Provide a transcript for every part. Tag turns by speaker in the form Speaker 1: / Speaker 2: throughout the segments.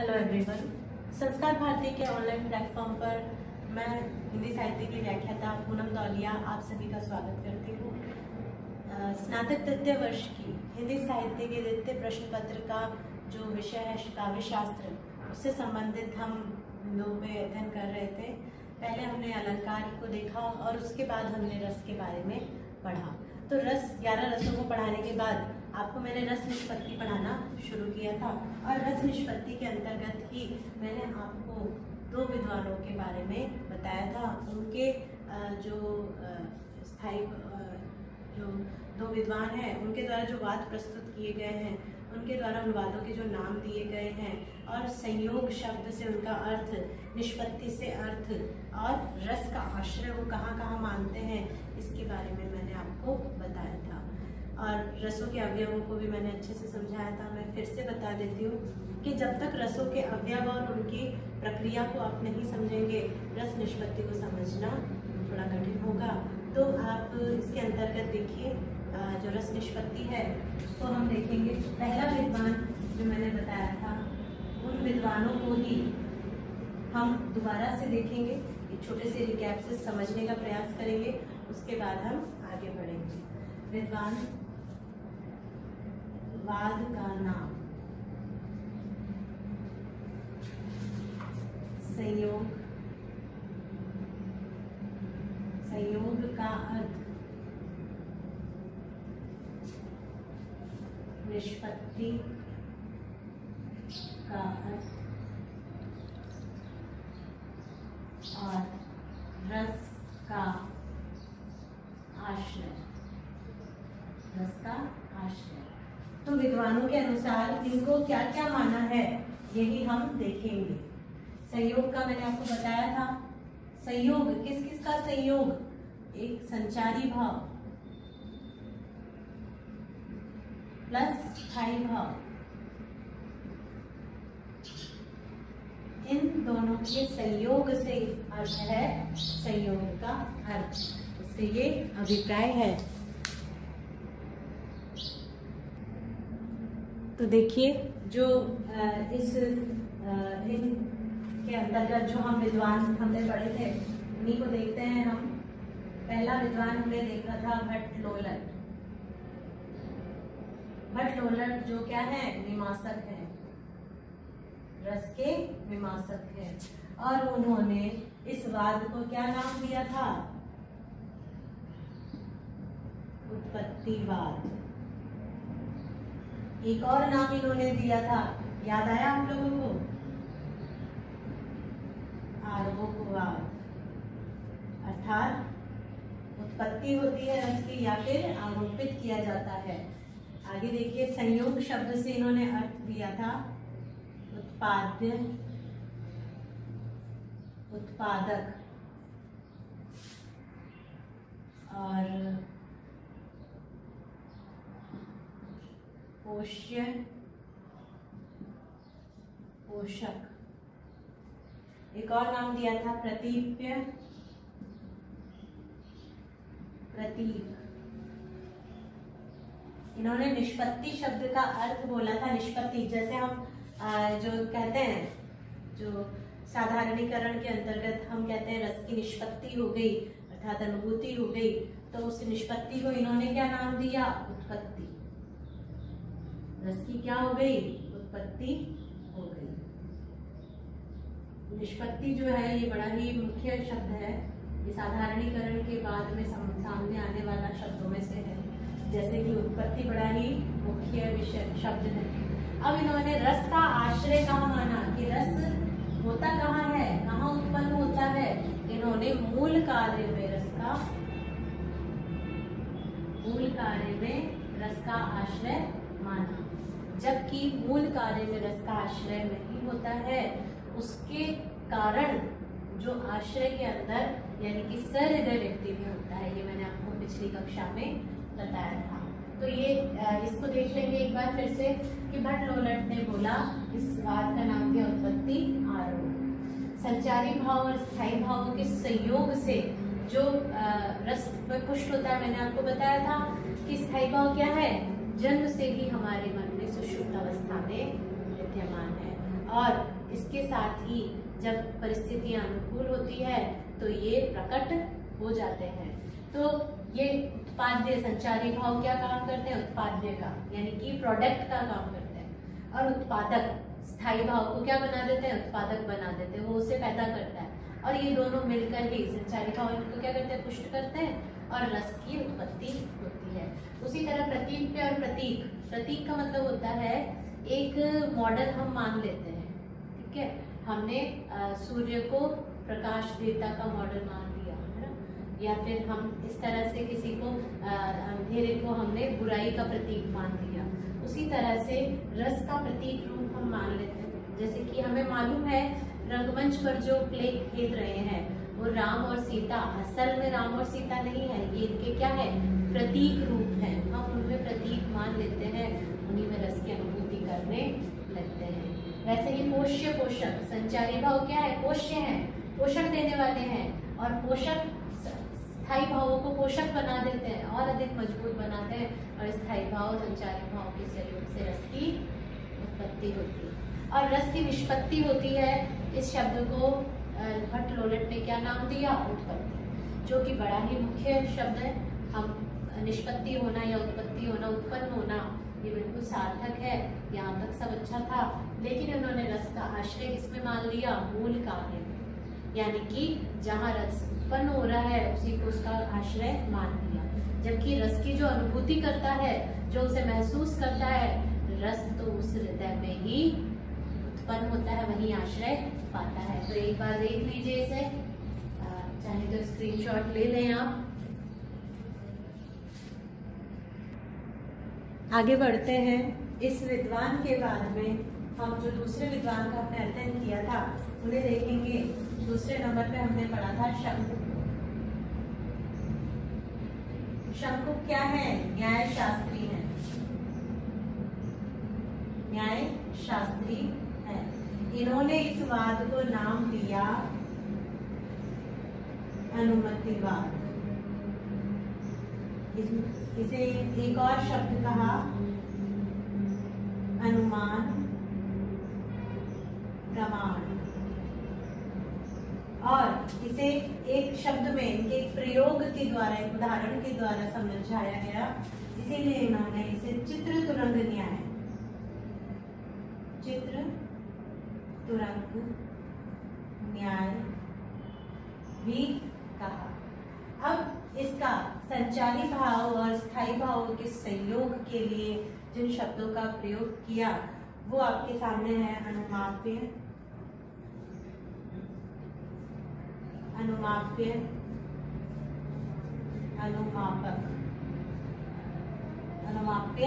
Speaker 1: Hello everyone. संस्कार भारती के online platform पर मैं हिंदी साहित्य की व्याख्याता पूनम दौलिया आप सभी का स्वागत करती हूँ। स्नातक तृतीय वर्ष की हिंदी साहित्य के द्वितीय प्रश्न पत्र का जो विषय है काव्य शास्त्र, उससे संबंधित हम लोग में अध्ययन कर रहे थे। पहले हमने अलंकार को देखा और उसके बाद हमने रस के बारे में पढ़ा। तो 11 रसों को पढ़ाने के बाद आपको मैंने रस निष्पत्ति पढ़ाना शुरू किया था और रस निष्पत्ति के अंतर्गत ही मैंने आपको दो विद्वानों के बारे में बताया था। उनके जो स्थायी जो दो विद्वान हैं उनके द्वारा जो वाद प्रस्तुत किए गए हैं, उनके द्वारा उन वादों के जो नाम दिए गए हैं और संयोग शब्द से उनका अर्थ, निष्पत्ति से अर्थ और रस का आश्रय वो कहाँ कहाँ मानते हैं, इसके बारे में मैंने आपको बताया था। और रसों के अवयवों को भी मैंने अच्छे से समझाया था। मैं फिर से बता देती हूँ कि जब तक रसों के अवयव और उनकी प्रक्रिया को आप नहीं समझेंगे, रस निष्पत्ति को समझना थोड़ा कठिन होगा। तो आप इसके अंतर्गत देखिए, जो रस निष्पत्ति है उसको हम देखेंगे। पहला विद्वान जो मैंने बताया था, उन विद्वानों को ही हम दोबारा से देखेंगे, एक छोटे से रिकैप से समझने का प्रयास करेंगे, उसके बाद हम आगे बढ़ेंगे। विद्वान वाद का नाम, संयोग, संयोग का अर्थ, निष्पत्ति का अर्थ और रस का आश्रय, रस का आश्रय। तो विद्वानों के अनुसार इनको क्या क्या माना है यही हम देखेंगे। संयोग का मैंने आपको बताया था। संयोग किस किस का संयोग? एक संचारी भाव प्लस स्थायी भाव, इन दोनों के संयोग से अर्थ है संयोग का अर्थ। इससे ये अभिप्राय है। तो देखिए, जो इनके अंतर्गत जो हम विद्वान हमने पढ़े थे उन्हीं को देखते हैं हम। पहला विद्वान हमने देखा था भट्टलोलट। भट्टलोलट जो क्या है? मीमांसक है, रस के मीमांसक है। और उन्होंने इस वाद को क्या नाम दिया था? उत्पत्तिवाद। एक और नाम इन्होंने दिया था, याद आया आप लोगों को? आरोपवाद। अर्थात उत्पत्ति होती है रस की या फिर आरोपित किया जाता है। आगे देखिए, संयोग शब्द से इन्होंने अर्थ दिया था उत्पाद्य, उत्पादक और पोष्य, पोषक। एक और नाम दिया था प्रतीप्य, प्रतीक। इन्होंने निष्पत्ति शब्द का अर्थ बोला था। निष्पत्ति जैसे हम जो कहते हैं, जो साधारणीकरण के अंतर्गत हम कहते हैं रस की निष्पत्ति हो गई अर्थात अनुभूति हो गई, तो उस निष्पत्ति को इन्होंने क्या नाम दिया? उत्पत्ति। रस की क्या हो गई? उत्पत्ति हो गई। निष्पत्ति जो है ये बड़ा ही मुख्य शब्द है। ये साधारणीकरण के बाद में सामने आने वाला शब्दों में से है। जैसे कि उत्पत्ति बड़ा ही मुख्य विषय शब्द है। अब इन्होंने रस का आश्रय कहाँ माना कि रस होता कहाँ है, कहाँ उत्पन्न होता है? इन्होंने मूल कार्य में रस का, मूल कार्य में रस का आश्रय माना। जबकि मूल कार्य में रस का आश्रय नहीं होता है, उसके कारण जो आश्रय के अंदर यानी कि सहृदय व्यक्ति में होता है। ये मैंने आपको पिछली कक्षा में बताया था। तो ये इसको देख लेंगे एक बार फिर से कि भट्टलोलट ने बोला, इस वाद का नाम क्या? उत्पत्ति आरोप। संचारी भाव और स्थायी भावों के संयोग से जो रस में पुष्ट होता है, मैंने आपको बताया था कि स्थायी भाव क्या है? जन्म से ही हमारे मन में सुषुप्त अवस्था में विद्यमान है। और इसके साथ ही जब परिस्थितियां अनुकूल होती है तो ये प्रकट हो जाते हैं। तो ये उत्पाद्य संचारी भाव क्या काम करते हैं? उत्पाद्य का यानी कि प्रोडक्ट का काम करते हैं। और उत्पादक स्थायी भाव को क्या बना देते हैं? उत्पादक बना देते हैं, वो उसे पैदा करता है। और ये दोनों मिलकर ही संचारी भाव इनको क्या करते हैं? पुष्ट करते हैं और रस की उत्पत्ति होती है। उसी तरह प्रतीक पे और प्रतीक, प्रतीक का मतलब होता है एक मॉडल हम मान लेते हैं, ठीक है। हमने सूर्य को प्रकाश देवता का मॉडल मान लिया है ना, या फिर हम इस तरह से किसी को अंधेरे को हमने बुराई का प्रतीक मान लिया। उसी तरह से रस का प्रतीक रूप हम मान लेते हैं। जैसे कि हमें मालूम है रंगमंच पर जो प्ले खेल रहे हैं वो राम और सीता, असल में राम और सीता नहीं है, ये इनके क्या है? प्रतीक रूप है। हम उनमें प्रतीक मान लेते हैं, उन्हीं में रस की अनुभूति करने लगते हैं। वैसे ही पोष्य पोषक, संचारी भाव क्या है? पोष्य है, पोषण देने वाले हैं, और पोषक स्थायी भावों को पोषक बना देते हैं और अधिक मजबूत बनाते हैं, और स्थायी भाव संचारी भाव के सहयोग से रस की उत्पत्ति होती है और रस की निष्पत्ति होती है। इस शब्द को भट्ट लोलट ने क्या नाम दिया? उत्पत्ति, जो कि बड़ा ही मुख्य शब्द है। हम निष्पत्ति होना या उत्पत्ति होना, उत्पन्न होना, ये बिल्कुल सार्थक है, यहाँ तक सब अच्छा था। लेकिन उन्होंने रस का आश्रय किसमें मान लिया? मूल कार्य में, यानी कि जहाँ रस उत्पन्न हो रहा है उसी को उसका आश्रय मान लिया। जबकि रस की जो अनुभूति करता है, जो उसे महसूस करता है, रस तो उस हृदय में ही उत्पन्न होता है, वही आश्रय पाता है। तो एक बार देख लीजिए इसे, चाहे तो स्क्रीनशॉट ले लें आप। आगे बढ़ते हैं। इस विद्वान के बाद में हम जो दूसरे विद्वान का हमने अध्ययन किया था उन्हें देखेंगे। दूसरे नंबर पे हमने पढ़ा था शंकुक। शंकुक क्या है? न्याय शास्त्री है, न्याय शास्त्री है। इन्होंने इस वाद को नाम दिया अनुमतिवाद। इसे एक और शब्द कहा अनुमान प्रमाण, और इसे एक शब्द में इनके एक प्रयोग के द्वारा, एक उदाहरण के द्वारा समझाया गया। इसीलिए इन्होंने इसे चित्र तुरंग न्याय, चित्र तुरंग न्याय भी कहा। अब इसका संचारी भाव और स्थायी भाव के संयोग के लिए जिन शब्दों का प्रयोग किया वो आपके सामने है। अनुमाप्य, अनुमाप्य, अनुमापक, अनुमाप्य,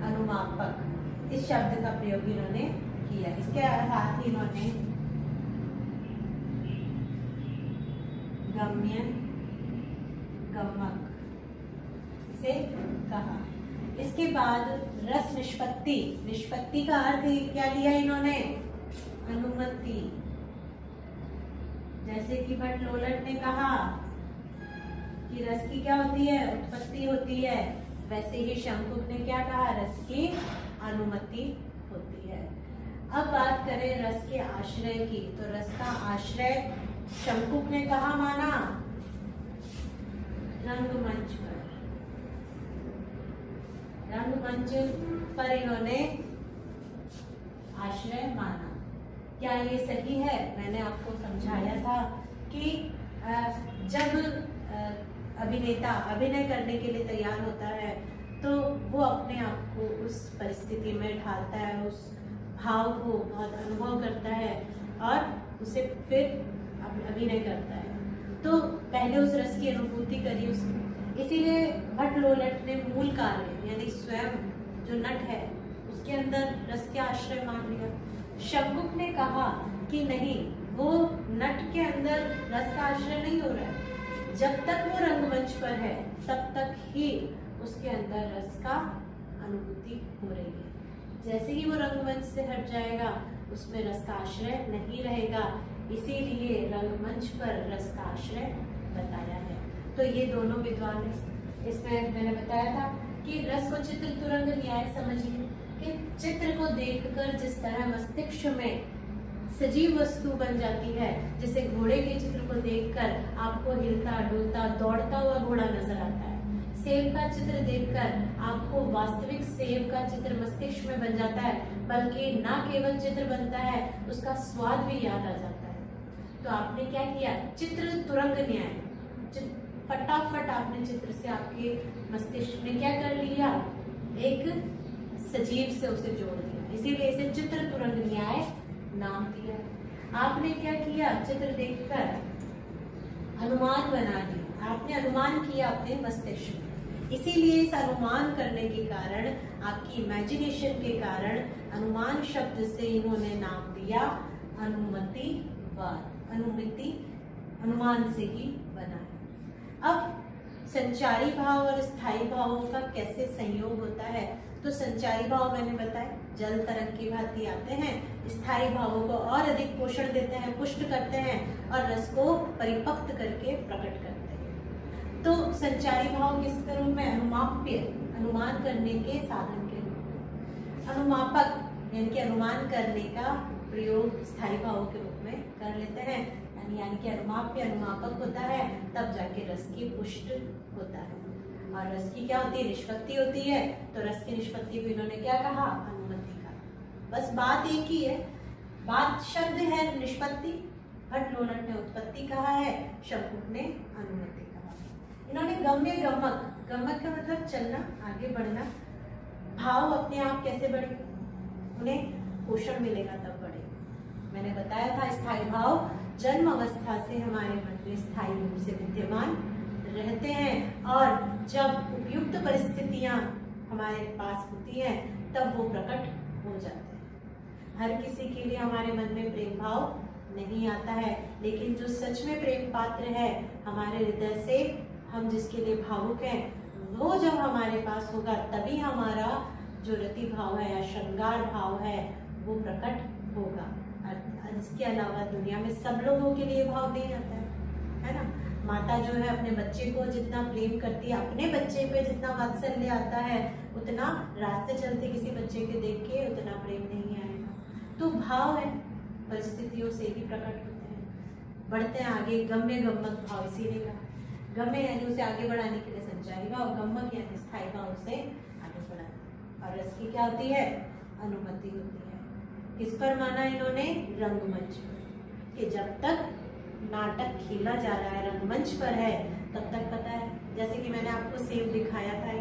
Speaker 1: अनुमापक, इस शब्द का प्रयोग इन्होंने किया। इसके साथ ही इन्होंने गम्य, गमक से कहा। इसके बाद रस निष्पत्ति, निष्पत्ति का अर्थ क्या लिया इन्होंने? अनुमति। जैसे कि भट्ट लोलट ने कहा कि रस की क्या होती है? उत्पत्ति होती है, वैसे ही शंकुक ने क्या कहा? रस की अनुमति होती है। अब बात करें रस के आश्रय की, तो रस का आश्रय शंकुक ने कहा माना? रंगमंच पर। रंगमंच पर इन्होंने आश्रय माना। क्या ये सही है? मैंने आपको समझाया था कि जब अभिनेता अभिनय करने के लिए तैयार होता है तो वो अपने आप को उस परिस्थिति में ढालता है, उस भाव को बहुत अनुभव करता है और उसे फिर अभिनय करता है। तो पहले उस रस की अनुभूति करी उसने। इसीलिए भट्ट लोलट ने मूल कार्य यानी स्वयं जो नट है उसके अंदर रस के आश्रय मान लिया। शंकुक ने कहा कि नहीं, वो नट के अंदर रस का आश्रय नहीं हो रहा है, जब तक वो रंगमंच पर है तब तक ही उसके अंदर रस का अनुभूति हो रही है। जैसे ही वो रंगमंच से हट जाएगा उसमें रस का आश्रय नहीं रहेगा, इसीलिए रंगमंच पर रस का आश्रय बताया है। तो ये दोनों विद्वान, इसमें मैंने बताया था कि रस को चित्र तुरंग न्याय समझिए कि चित्र को देखकर जिस तरह मस्तिष्क में सजीव वस्तु बन जाती है। जैसे घोड़े के चित्र को देखकर आपको हिलता डुलता दौड़ता हुआ घोड़ा नजर आता है। सेब का चित्र देखकर आपको वास्तविक सेब का चित्र मस्तिष्क में बन जाता है, बल्कि ना केवल चित्र बनता है, उसका स्वाद भी याद आ जाता है। तो आपने क्या किया, चित्र तुरंग न्याय, फटाफट आपने चित्र से आपके मस्तिष्क में क्या कर लिया, एक सजीव से उसे जोड़ दिया, इसीलिए इसे चित्र तुरंग न्याय नाम दिया। आपने क्या किया, चित्र देखकर अनुमान बना दिया, आपने अनुमान किया अपने मस्तिष्क में, इसीलिए इस अनुमान करने के कारण, आपकी इमेजिनेशन के कारण अनुमान शब्द से इन्होंने नाम दिया अनुमतिवाद। अनुमति अनुमान से ही बना है। अब संचारी भाव और स्थायी भावों का कैसे संयोग होता है, तो संचारी भाव मैंने बताया जल तरंग की भांति आते हैं, स्थायी भावों को और अधिक पोषण देते हैं, पुष्ट करते हैं और रस को परिपक्व करके प्रकट करते हैं। तो संचारी भाव किसके रूप में, अनुमाप्य, अनुमान करने के साधन के रूप में, अनुमापक यानी कि अनुमान करने का प्रयोग स्थायी भावों के रूप में कर लेते हैं, यानी कि अनुमाप्य अनुमापक होता है, तब जाके रस की पुष्ट होता है। और रस की क्या होती है, निष्पत्ति होती है, तो रस की निष्पत्ति को इन्होंने क्या कहा, अनुमति का। बस बात एक ही है, बात शब्द है निष्पत्ति, भट्ट लोनट ने उत्पत्ति कहा है, शंकुट ने अनुमति कहा। इन्होंने गम्य गमक, गमक का मतलब चलना, आगे बढ़ना, भाव अपने आप कैसे बढ़े, उन्हें पोषण मिलेगा तब बढ़े। मैंने बताया था स्थायी भाव जन्म अवस्था से हमारे मन में स्थायी रूप से विद्यमान रहते हैं, और जब उपयुक्त परिस्थितियां हमारे पास होती हैं तब वो प्रकट हो जाते हैं। हर किसी के लिए हमारे मन में प्रेम भाव नहीं आता है, लेकिन जो सच में प्रेम पात्र है हमारे हृदय से, हम जिसके लिए भावुक हैं, वो जब हमारे पास होगा तभी हमारा जो रति भाव है या श्रृंगार भाव है वो प्रकट होगा। इसके अलावा दुनिया में सब लोगों के लिए भाव नहीं आता है ना। माता जो है अपने बच्चे को जितना प्रेम करती है, अपने बच्चे पे जितना वात्सल्य आता है, उतना रास्ते चलते किसी बच्चे के देख के उतना प्रेम नहीं आएगा। तो भाव है परिस्थितियों से भी प्रकट होते हैं, बढ़ते हैं आगे। गम्य गम्मक भाव इसीलिए कहा, गम्य यानी उसे आगे बढ़ाने के लिए संचारी भाव, गम्मक यानी स्थायी भाव से आगे बढ़ाना। और रस की क्या होती है, अनुमति होती है। किस पर माना इन्होंने, रंगमंच पर, कि जब तक नाटक खेला जा रहा है, रंगमंच पर है, तब तक पता है। जैसे कि मैंने आपको सेब दिखाया था,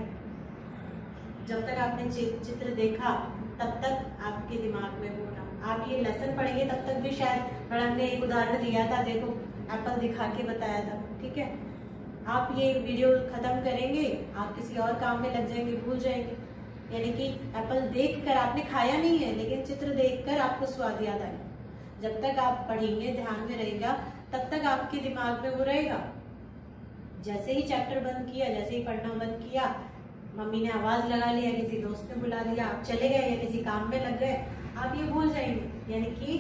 Speaker 1: जब तक आपने चित्र देखा तब तक आपके दिमाग में वो रहा। आप ये लेसन पढ़ेंगे तब तक भी शायद मैडम ने एक उदाहरण दिया था, देखो एप्पल दिखा के बताया था, ठीक है। आप ये वीडियो खत्म करेंगे, आप किसी और काम में लग जाएंगे, भूल जाएंगे। यानी कि एप्पल देखकर, आपने खाया नहीं है लेकिन चित्र देखकर आपको स्वाद याद आएगा। जब तक आप पढ़ेंगे, ध्यान में रहेगा, तब तक आपके दिमाग में वो रहेगा। जैसे ही चैप्टर बंद किया, जैसे ही पढ़ना बंद किया, मम्मी ने आवाज लगा लिया, किसी दोस्त ने बुला लिया, आप चले गए या किसी काम में लग गए, आप ये भूल जाएंगे। यानी कि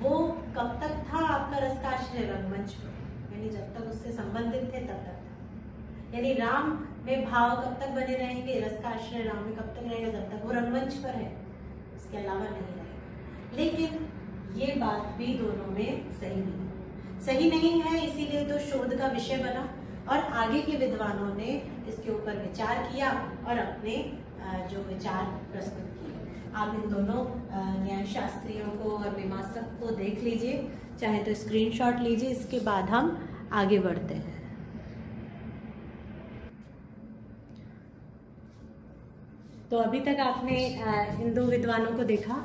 Speaker 1: वो कब तक था आपका रसकाश्रय, रंगमंच पर, यानी जब तक उससे संबंधित थे तब तक था। यानी राम में भाव कब तक बने रहेंगे, रस का आश्रय राम में कब तक रहेगा, जब तक वो रंगमंच पर है, इसके अलावा नहीं रहेगा। लेकिन ये बात भी दोनों में सही नहीं है, इसीलिए तो शोध का विषय बना और आगे के विद्वानों ने इसके ऊपर विचार किया और अपने जो विचार प्रस्तुत किए। आप इन दोनों न्यायशास्त्रियों को और मीमांसक को देख लीजिए, चाहे तो स्क्रीनशॉट लीजिए, इसके बाद हम आगे बढ़ते हैं। तो अभी तक आपने इन दो विद्वानों को देखा,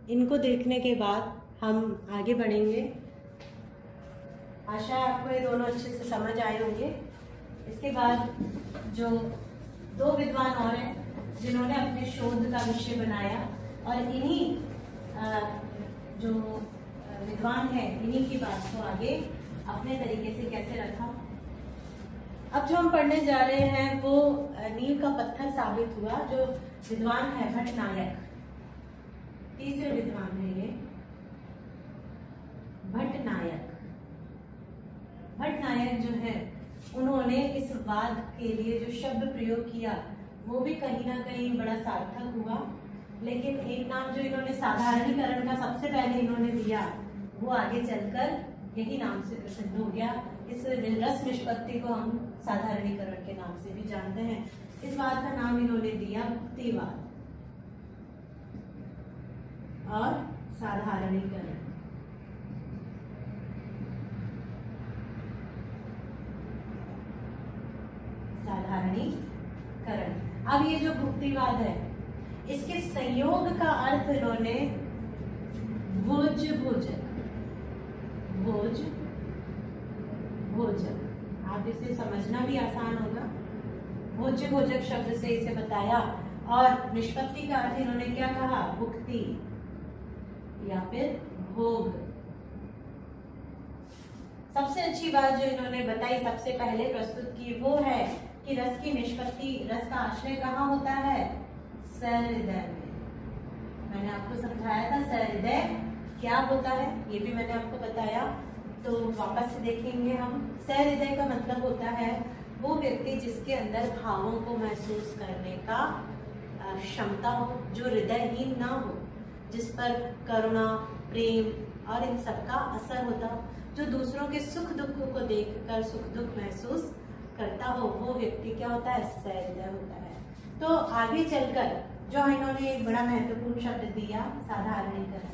Speaker 1: इनको देखने के बाद हम आगे बढ़ेंगे। आशा है आपको ये दोनों अच्छे से समझ आए होंगे। इसके बाद जो दो विद्वान और हैं जिन्होंने अपने शोध का विषय बनाया, और इन्हीं जो विद्वान हैं इन्हीं की बात को आगे अपने तरीके से कैसे रखा। अब जो हम पढ़ने जा रहे हैं वो नींव का पत्थर साबित हुआ। जो विद्वान है भट्टनायक, तीसरे विद्वान है ये भट्टनायक। भट्टनायक जो है उन्होंने इस वाद के लिए जो शब्द प्रयोग किया वो भी कहीं ना कहीं बड़ा सार्थक हुआ। लेकिन एक नाम जो इन्होंने साधारणीकरण का सबसे पहले इन्होंने दिया, वो आगे चलकर यही नाम से प्रसिद्ध हो गया। इस रस निष्पत्ति को हम साधारणीकरण के नाम से भी जानते हैं। इस बात का नाम इन्होंने दिया भुक्तिवाद और साधारणीकरण। साधारणीकरण। अब ये जो भुक्तिवाद है, इसके संयोग का अर्थ इन्होंने भोज भोजन, भोज भोजन, आप इसे समझना भी आसान होगा। भोज्य भोजक शब्द से इसे बताया। और निष्पत्ति का अर्थ इन्होंने क्या कहा? भुक्ति या फिर भोग। सबसे अच्छी बात जो इन्होंने बताई, सबसे पहले प्रस्तुत की, वो है कि रस की निष्पत्ति, रस का आश्रय कहाँ होता है? सहृदय में। मैंने आपको समझाया था सहृदय क्या होता है, ये भी मैंने आपको बताया, तो वापस से देखेंगे हम। सहृदय का मतलब होता है वो व्यक्ति जिसके अंदर भावों को महसूस करने का क्षमता हो, जो हृदयहीन ना हो, जिस पर करुणा, प्रेम और इन सब का असर होता हो, जो दूसरों के सुख दुख को देखकर सुख दुख महसूस करता हो, वो व्यक्ति क्या होता है? सहृदय होता है। तो आगे चलकर जो इन्होंने एक बड़ा महत्वपूर्ण शब्द दिया, साधारणीकरण,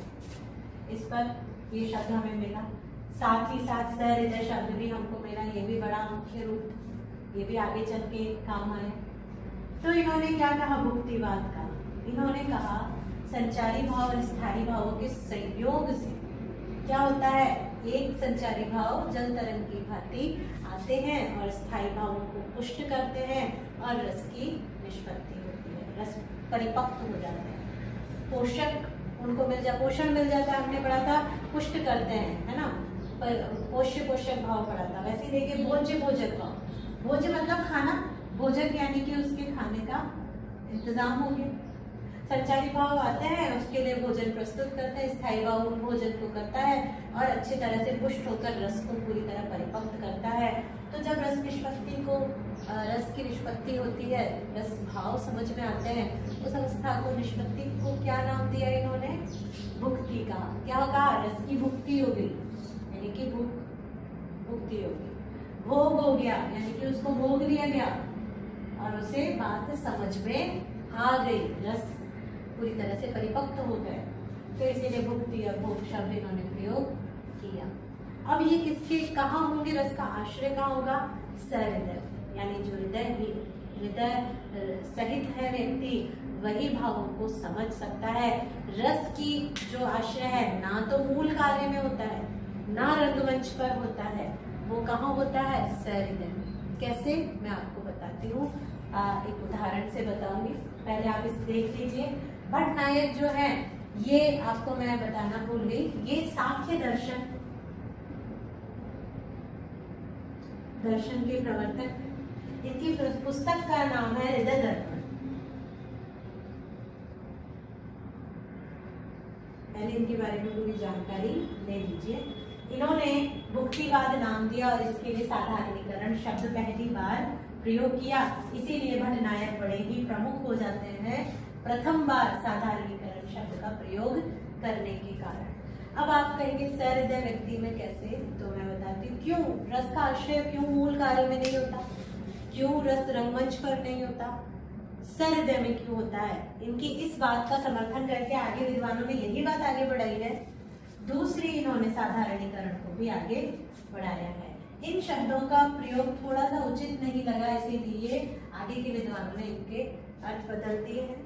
Speaker 1: इस पर ये शब्द हमें मिला। साथ ही साथ सहृदय शब्द भी हमको मिला, ये भी बड़ा मुख्य रूप, ये भी आगे चल के काम आए। तो इन्होंने क्या कहा भुक्तिवाद का? इन्होंने कहा संचारी भाव और स्थायी भावों के संयोग से क्या होता है? एक संचारी भाव जल तरंग की भांति आते हैं और स्थायी भावों को पुष्ट करते हैं और रस की निष्पत्ति होती है, रस परिपक्व हो जाते हैं, पोषक उनको मिल जाता, पोषण मिल जाता है। हमने पढ़ा था पुष्ट करते हैं, है ना, पोष्य पोषक भाव पढ़ा था। वैसे देखिए भोज्य भोजक भाव, भोज्य मतलब खाना, भोजक यानी कि उसके खाने का इंतजाम हो गया। संचारी भाव आते हैं, उसके लिए भोजन प्रस्तुत करते हैं, स्थायी भाव उन भोजन को करता है और अच्छी तरह से पुष्ट होकर रस को पूरी तरह परिपक्व करता है। तो जब रस निष्पत्ति को, रस की निष्पत्ति होती है, रस भाव समझ में आते हैं, उस अवस्था को, निष्पत्ति को क्या नाम दिया इन्होंने? भुक्ति का। क्या होगा? रस की भुक्ति हो गई, यानी कि भुक्ति हो गई। भोग हो गया, यानी कि उसको भोग लिया गया और उसे बात समझ में आ गई, रस पूरी तरह से परिपक्व हो गए। तो इसीलिए भुक्ति और भोग शब्द इन्होंने प्रयोग किया। अब ये किसके कहाँ होंगे? रस का आश्रय कहाँ होगा? सहृदय, यानी जो हृदय सहित है व्यक्ति, वही भावों को समझ सकता है। रस की जो आश्रय है, ना तो मूल कार्य में होता है, ना रंगमंच पर होता है, वो कहाँ होता है? सहृदय में। कैसे? मैं आपको बताती हूँ, एक उदाहरण से बताऊंगी। पहले आप इसे देख लीजिए। भट्टनायक जो है, ये आपको मैं बताना भूल गई, ये सांख्य दर्शन के प्रवर्तक, इनकी पुस्तक का नाम है हृदय दर्पण। पहले इनके बारे में पूरी जानकारी ले लीजिए। इन्होंने भुक्तिवाद नाम दिया और इसके लिए साधारणीकरण शब्द पहली बार प्रयोग किया, इसीलिए भट्टनायक बड़े ही प्रमुख हो जाते हैं प्रथम बार साधारणीकरण शब्द का प्रयोग करने के कारण। अब आप कहेंगे सहृदय व्यक्ति में कैसे? तो मैं बताती हूँ क्यों। रस का आश्रय क्यों मूल कार्य में नहीं होता? क्यों रस रंगमंच पर नहीं होता? सहृदय में क्यों होता है? इनकी इस बात का समर्थन करके आगे विद्वानों ने यही बात आगे बढ़ाई है। दूसरी, इन्होंने साधारणीकरण को भी आगे बढ़ाया है। इन शब्दों का प्रयोग थोड़ा सा उचित नहीं लगा, इसीलिए आगे के विद्वानों ने इनके अर्थ बदल दिए हैं,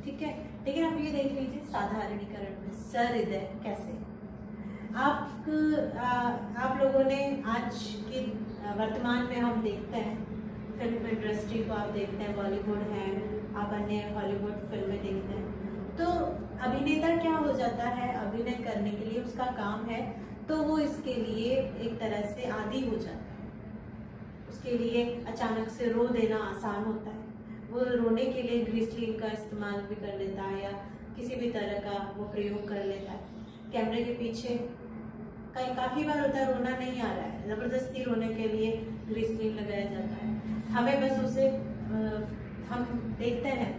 Speaker 1: ठीक है। लेकिन आप ये देख लीजिए साधारणीकरण में सहृदय कैसे। आप लोगों ने आज के वर्तमान में हम देखते हैं, फिल्म इंडस्ट्री को आप देखते हैं, बॉलीवुड है, आप अन्य हॉलीवुड फिल्में देखते हैं, तो अभिनेता क्या हो जाता है, अभिनय करने के लिए उसका काम है, तो वो इसके लिए एक तरह से आदी हो जाता है। उसके लिए अचानक से रो देना आसान होता है, वो रोने के लिए ग्लिसरीन का इस्तेमाल भी कर लेता है या किसी भी तरह का वो प्रयोग कर लेता है। कैमरे के पीछे काफी बार होता है रोना नहीं आ रहा है, जबरदस्ती रोने के लिए ग्लिसरीन लगाया जाता है। हमें बस उसे हम देखते हैं,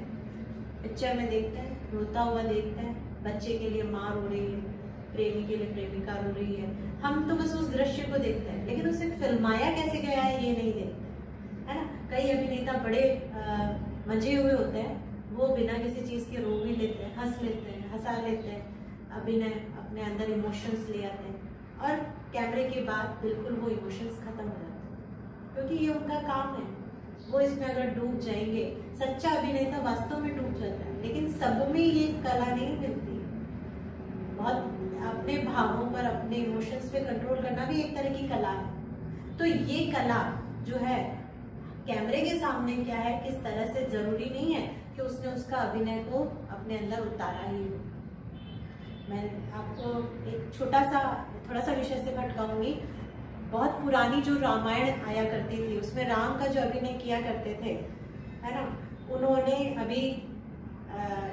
Speaker 1: पिक्चर में देखते हैं, रोता हुआ देखते हैं, बच्चे के लिए माँ रो रही है, प्रेमी के लिए प्रेमिका रो रही है, हम तो बस उस दृश्य को देखते हैं, लेकिन उसे फिल्माया कैसे गया है ये नहीं देखते, है ना। कई अभिनेता बड़े मंजे हुए होते हैं, वो बिना किसी चीज के रो भी लेते हैं, हंस लेते हैं, हंसा लेते हैं, अभिनय अपने अंदर इमोशंस ले आते हैं, और कैमरे के बाद बिल्कुल वो इमोशंस खत्म हो जाते हैं, क्योंकि ये उनका काम है। वो इसमें अगर डूब जाएंगे, सच्चा अभिनेता वास्तव में डूब जाता है, लेकिन सब में ये कला नहीं मिलती। बहुत अपने भावों पर, अपने इमोशंस पे कंट्रोल करना भी एक तरह की कला है। तो ये कला जो है कैमरे के सामने क्या है, किस तरह से, जरूरी नहीं है कि उसने उसका अभिनय को अपने अंदर उतारा ही हो। मैं आपको एक थोड़ा सा विषय से भटकाऊंगी। बहुत पुरानी जो रामायण आया करती थी, उसमें राम का जो अभिनय किया करते थे, है ना, उन्होंने अभी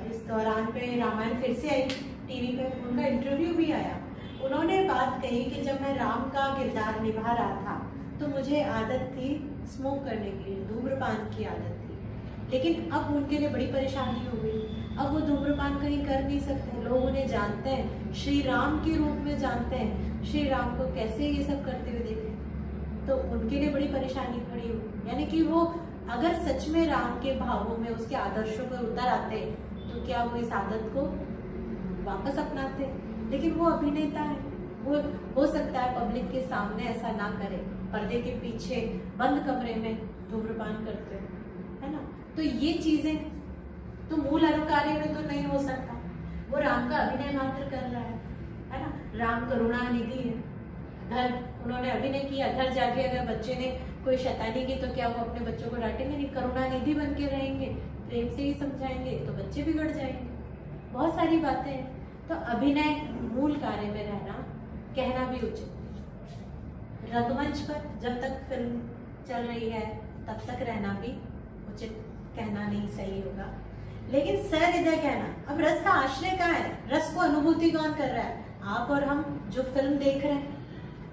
Speaker 1: इस दौरान पे रामायण फिर से आई टीवी पे, उनका इंटरव्यू भी आया। उन्होंने बात कही कि जब मैं राम का किरदार निभा रहा था तो मुझे आदत थी स्मोक करने की, धूम्रपान की आदत थी, लेकिन अब उनके लिए बड़ी परेशानी हो गई। अब वो धूम्रपान कहीं कर नहीं सकते, लोग उन्हें जानते हैं, श्री राम के रूप में जानते हैं, श्री राम को कैसे ये सब करते हुए देखे, तो उनके लिए बड़ी परेशानी खड़ी हुई। यानी कि वो अगर सच में राम के भावों में, उसके आदर्शों पर उतर आते तो क्या वो इस आदत को वापस अपनाते। लेकिन वो अभिनेता है, वो हो सकता है पब्लिक के सामने ऐसा ना करे, पर्दे के पीछे बंद कमरे में धूम्रपान करते हो, है ना। तो ये चीजें तो मूल अनुकार्य में तो नहीं हो सकता। वो राम का अभिनय मात्र कर रहा है ना। राम करुणा निधि है, घर उन्होंने अभिनय किया, घर जाके अगर बच्चे ने कोई शैतानी की तो क्या वो अपने बच्चों को डांटेंगे नहीं, करुणा निधि बन के रहेंगे, प्रेम से ही समझाएंगे तो बच्चे बिगड़ जाएंगे। बहुत सारी बातें हैं। तो अभिनय मूल कार्य में रहना, कहना भी उचित। रंगमंच पर जब तक फिल्म चल रही है तब तक रहना भी उचित, कहना नहीं सही होगा, लेकिन सहृदय कहना। अब रस का आश्रय कहाँ है, रस को अनुभूति कौन कर रहा है, आप और हम जो फिल्म देख रहे हैं।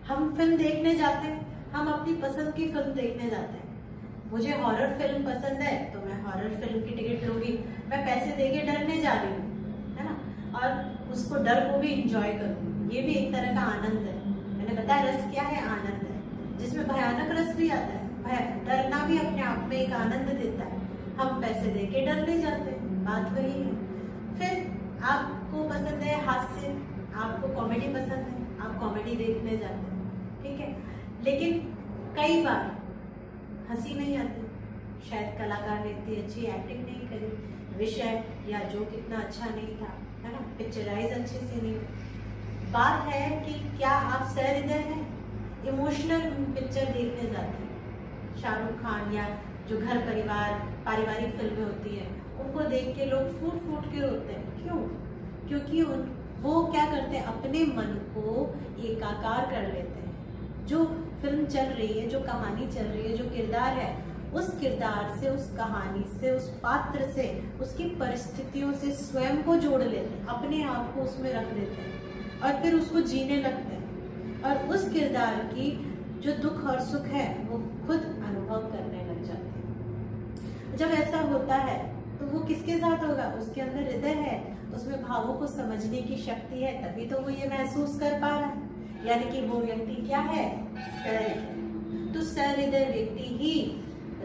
Speaker 1: हम फिल्म देखने जाते हैं, हम अपनी पसंद की फिल्म देखने जाते हैं। मुझे हॉरर फिल्म पसंद है तो मैं हॉरर फिल्म की टिकट लूंगी, मैं पैसे देके डरने जा रही हूँ, है ना, और उसको डर को भी इंजॉय करूँ, ये भी एक तरह का आनंद है। मैंने बताया रस क्या है, आनंद है, जिसमें भयानक रस भी आता है, डरना भी अपने आप में एक आनंद देता है। हम पैसे देके डरने जाते हैं, बात वही है। फिर आपको पसंद है हास्य, आपको कॉमेडी पसंद है, आप कॉमेडी देखने जाते हैं, ठीक है, लेकिन कई बार हंसी नहीं आती, शायद कलाकार ने इतनी अच्छी एक्टिंग नहीं करी, विषय या जो कितना अच्छा नहीं था, है ना, पिक्चराइज अच्छे से नहीं। बात है कि क्या आप सहृदय हैं, इमोशनल पिक्चर देखने जाते हैं। शाहरुख खान या जो घर परिवार पारिवारिक फिल्में होती हैं, उनको देख के लोग फूट फूट के रोते हैं। क्यों? क्योंकि वो क्या करते हैं, अपने मन को एकाकार कर लेते हैं। जो फिल्म चल रही है, जो कहानी चल रही है, जो किरदार है, उस किरदार से, उस कहानी से, उस पात्र से, उसकी परिस्थितियों से स्वयं को जोड़ लेते हैं, अपने आप को उसमें रख देते हैं और फिर उसको जीने लगते हैं, और उस किरदार की जो दुख और सुख है वो खुद अनुभव करने लग जाते हैं। जब ऐसा होता है तो वो किसके साथ होगा, उसके अंदर हृदय है, उसमें भावों को समझने की शक्ति है, तभी तो वो ये महसूस कर पा रहा है। यानी कि वो व्यक्ति क्या है, सहृदय। तो सहृदय व्यक्ति ही